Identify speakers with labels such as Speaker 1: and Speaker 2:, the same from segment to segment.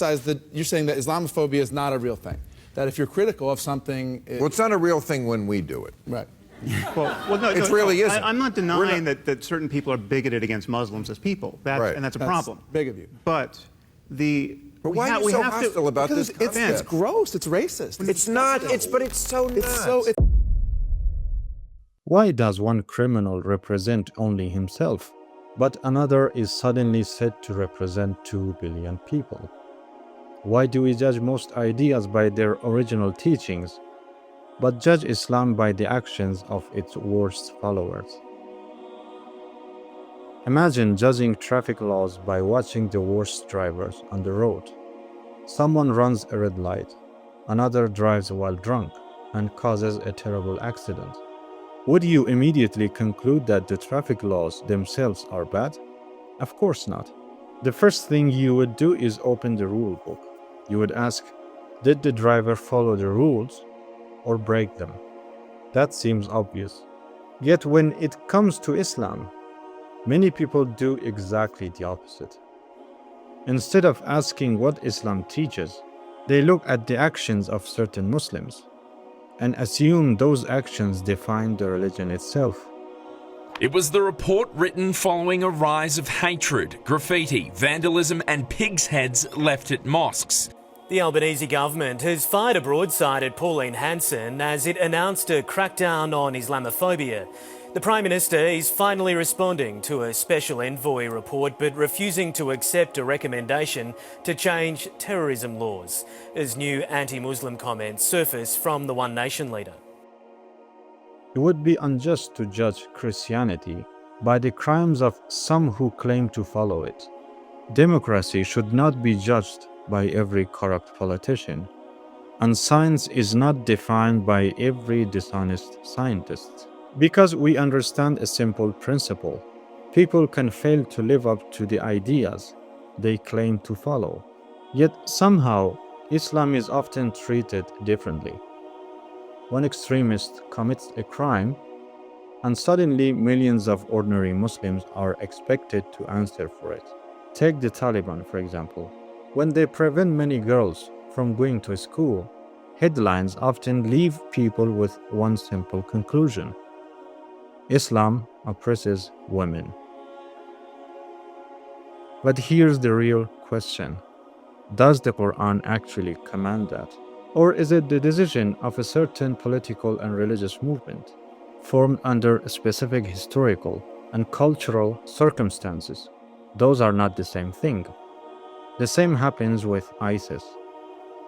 Speaker 1: You're saying that Islamophobia is not a real thing. That if you're critical of something...
Speaker 2: Well, it's not a real thing when we do it.
Speaker 1: Right.
Speaker 3: Well, no,
Speaker 2: it really isn't.
Speaker 3: I'm not denying that certain people are bigoted against Muslims as people.
Speaker 2: Right.
Speaker 3: And that's a problem.
Speaker 1: Big of you.
Speaker 3: But
Speaker 2: why are you so hostile about this concept?
Speaker 1: It's gross. It's racist.
Speaker 2: It's not. But it's so not.
Speaker 4: Why does one criminal represent only himself, but another is suddenly said to represent 2 billion people? Why do we judge most ideas by their original teachings, but judge Islam by the actions of its worst followers? Imagine judging traffic laws by watching the worst drivers on the road. Someone runs a red light, another drives while drunk and causes a terrible accident. Would you immediately conclude that the traffic laws themselves are bad? Of course not. The first thing you would do is open the rule book. You would ask, did the driver follow the rules or break them? That seems obvious. Yet when it comes to Islam, many people do exactly the opposite. Instead of asking what Islam teaches, they look at the actions of certain Muslims and assume those actions define the religion itself.
Speaker 5: It was the report written following a rise of hatred, graffiti, vandalism and pigs' heads left at mosques.
Speaker 6: The Albanese government has fired a broadside at Pauline Hanson as it announced a crackdown on Islamophobia. The Prime Minister is finally responding to a special envoy report but refusing to accept a recommendation to change terrorism laws as new anti-Muslim comments surface from the One Nation leader.
Speaker 4: It would be unjust to judge Christianity by the crimes of some who claim to follow it. Democracy should not be judged by every corrupt politician, and science is not defined by every dishonest scientist. Because we understand a simple principle: people can fail to live up to the ideas they claim to follow. Yet somehow, Islam is often treated differently. One extremist commits a crime, and suddenly millions of ordinary Muslims are expected to answer for it. Take the Taliban, for example. When they prevent many girls from going to school, headlines often leave people with one simple conclusion: Islam oppresses women. But here's the real question: does the Quran actually command that? Or is it the decision of a certain political and religious movement, formed under specific historical and cultural circumstances? Those are not the same thing. The same happens with ISIS.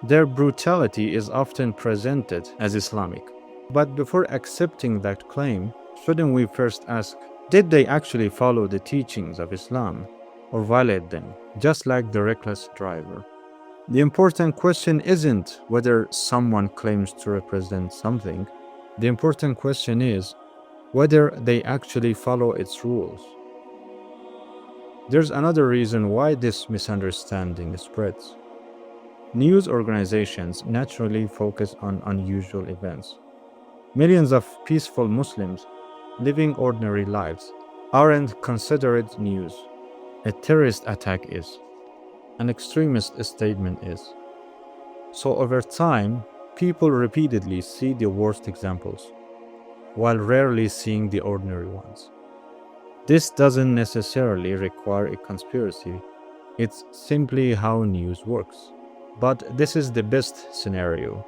Speaker 4: Their brutality is often presented as Islamic. But before accepting that claim, shouldn't we first ask, did they actually follow the teachings of Islam or violate them, just like the reckless driver? The important question isn't whether someone claims to represent something. The important question is whether they actually follow its rules. There's another reason why this misunderstanding spreads. News organizations naturally focus on unusual events. Millions of peaceful Muslims living ordinary lives aren't considered news. A terrorist attack is. An extremist statement is. So over time, people repeatedly see the worst examples, while rarely seeing the ordinary ones. This doesn't necessarily require a conspiracy. It's simply how news works. But this is the best scenario.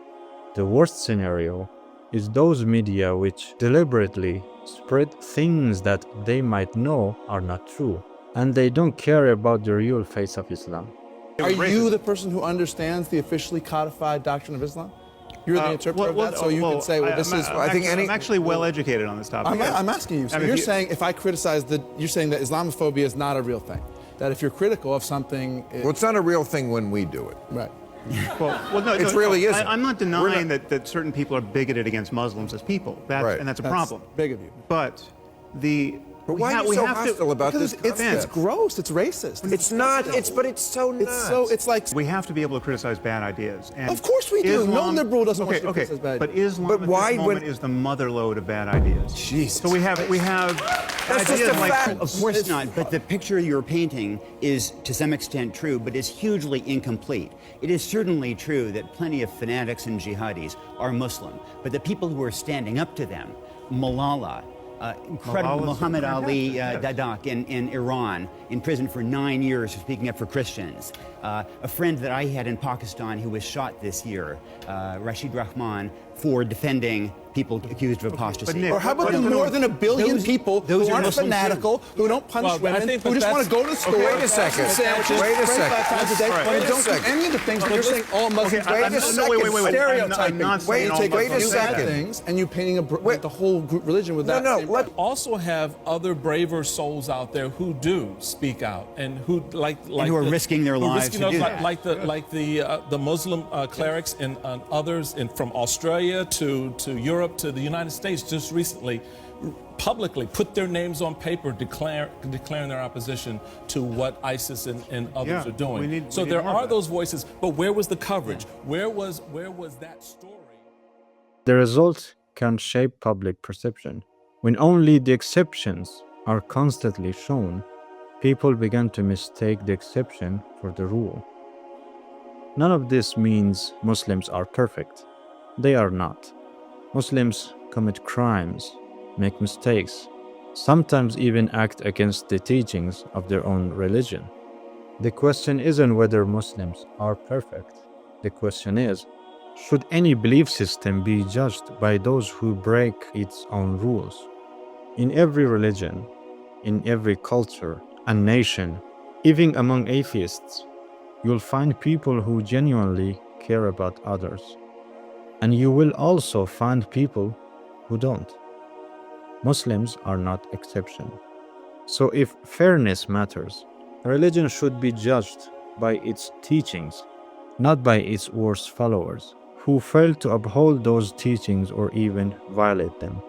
Speaker 4: The worst scenario is those media which deliberately spread things that they might know are not true, and they don't care about the real face of Islam.
Speaker 1: Are you the person who understands the officially codified doctrine of Islam? You're the interpreter of that, so you can say, well, this is...
Speaker 3: I'm actually well educated on this topic.
Speaker 1: I'm asking you. So you're saying if I criticize you're saying that Islamophobia is not a real thing. That if you're critical of something...
Speaker 2: Well, it's not a real thing when we do it.
Speaker 1: Right.
Speaker 3: Well, no,
Speaker 2: it really isn't.
Speaker 3: I'm not denying that certain people are bigoted against Muslims as people, and that's a problem.
Speaker 1: Big of you.
Speaker 3: But
Speaker 2: But why are you so hostile about this?
Speaker 1: It's gross. It's racist.
Speaker 2: It's not. But it's so nuts.
Speaker 1: It's like.
Speaker 3: We have to be able to criticize bad ideas. And
Speaker 1: of course we do. No liberal doesn't want to
Speaker 3: okay,
Speaker 1: criticize bad
Speaker 3: but
Speaker 1: ideas.
Speaker 3: Islam at this moment is the motherlode of bad ideas.
Speaker 1: Jesus.
Speaker 3: So we have
Speaker 2: That's just a fact.
Speaker 7: Of course not, but the picture you're painting is to some extent true, but is hugely incomplete. It is certainly true that plenty of fanatics and jihadis are Muslim, but the people who are standing up to them, Malala, incredible Muhammad Ali Dadak in Iran, in prison for 9 years for speaking up for Christians. A friend that I had in Pakistan who was shot this year, Rashid Rahman, for defending people accused of apostasy.
Speaker 1: Or how about the more than 1 billion people who aren't fanatical, who don't punish women, who just want to go to the store,
Speaker 2: wait a second. Wait a second.
Speaker 1: But don't do any of the things that you're saying all Muslims do.
Speaker 2: Wait a second.
Speaker 1: Stereotyping.
Speaker 2: Wait a second.
Speaker 1: Things, and you painting the whole religion with that.
Speaker 8: Let also have other braver souls out there who do speak out and who
Speaker 7: who are risking their lives to do that.
Speaker 8: Like the Muslim clerics and others from Australia to Europe to the United States just recently publicly put their names on paper declaring their opposition to what ISIS and others are doing. So there are those voices, but where was the coverage? Where was that story?
Speaker 4: The result can shape public perception. When only the exceptions are constantly shown, people begin to mistake the exception for the rule. None of this means Muslims are perfect. They are not. Muslims commit crimes, make mistakes, sometimes even act against the teachings of their own religion. The question isn't whether Muslims are perfect. The question is, should any belief system be judged by those who break its own rules? In every religion, in every culture and nation, even among atheists, you'll find people who genuinely care about others. And you will also find people who don't. Muslims are not exception. So if fairness matters, a religion should be judged by its teachings, not by its worst followers, who fail to uphold those teachings or even violate them.